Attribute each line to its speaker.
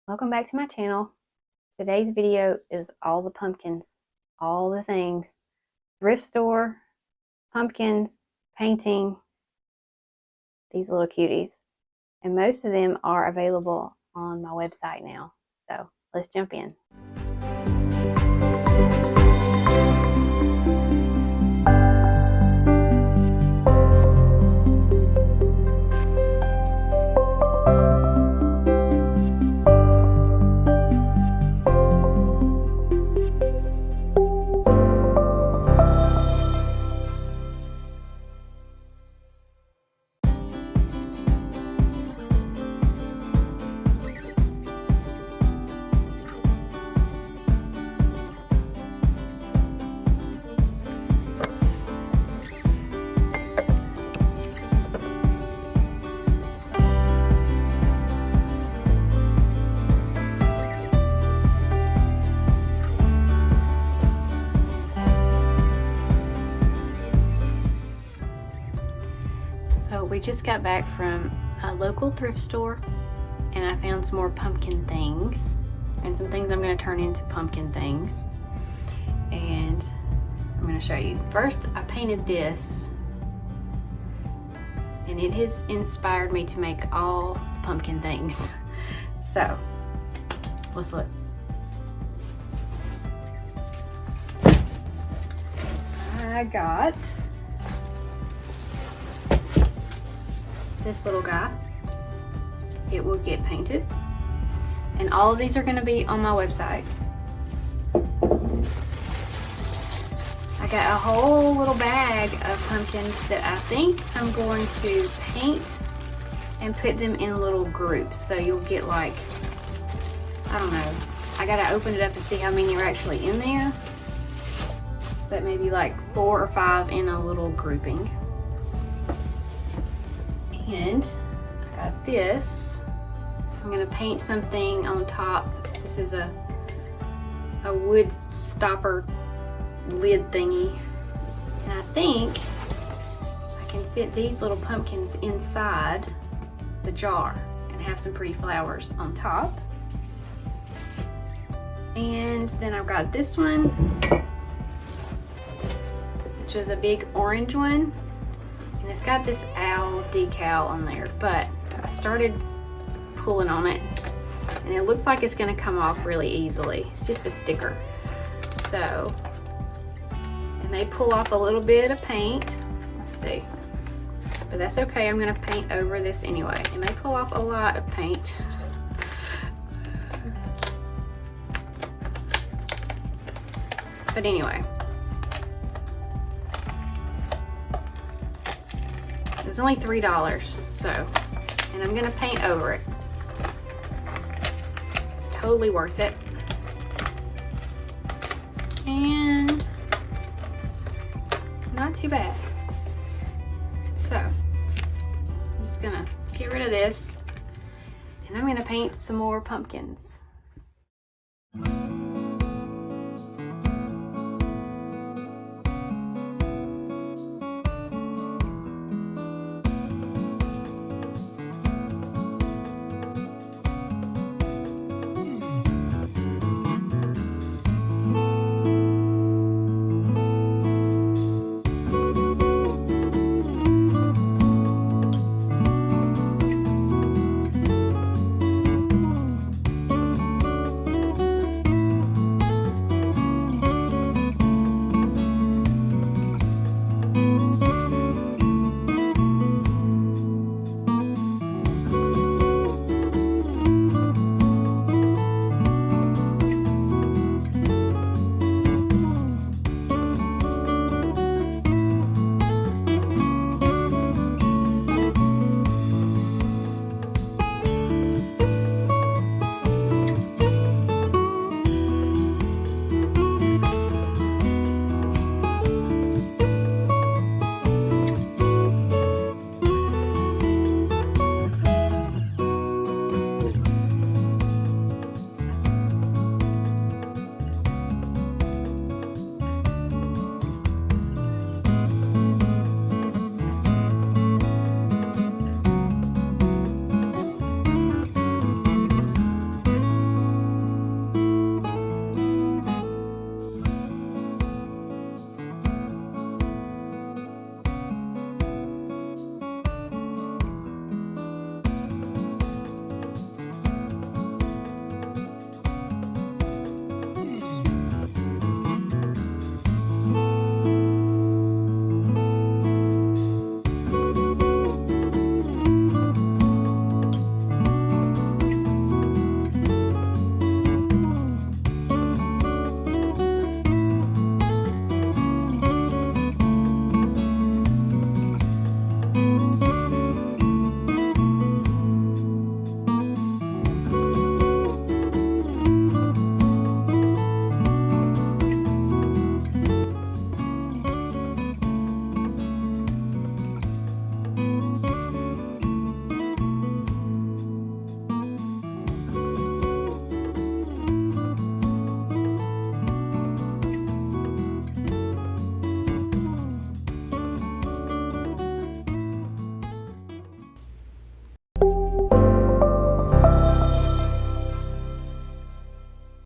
Speaker 1: Welcome back to my channel. Today's video is all the pumpkins, all the things, thrift store, pumpkins, painting, these little cuties. And most of them are available on my website now. So let's jump in. So we just got back from a local thrift store and I found some more pumpkin things and some things I'm going to turn into pumpkin things, and I'm going to show you. First, I painted this and it has inspired me to make all the pumpkin things. So let's look. I got this little guy. It will get painted, and all of these are going to be on my website. I got a whole little bag of pumpkins that I think I'm going to paint and put them in little groups, so you'll get like, I don't know, I gotta open it up and see how many are actually in there, but maybe like 4 or 5 in a little grouping. And I got this. I'm gonna paint something on top. This is a wood stopper lid thingy. And I think I can fit these little pumpkins inside the jar and have some pretty flowers on top. And then I've got this one, which is a big orange one. And it's got this owl decal on there, but I started pulling on it and it looks like it's gonna come off really easily. It's just a sticker. So, it may pull off a little bit of paint. Let's see. But that's okay, I'm gonna paint over this anyway. It may pull off a lot of paint. But anyway. It's only $3, so, and I'm gonna paint over it. It's totally worth it. And not too bad. So, I'm just gonna get rid of this, and I'm gonna paint some more pumpkins.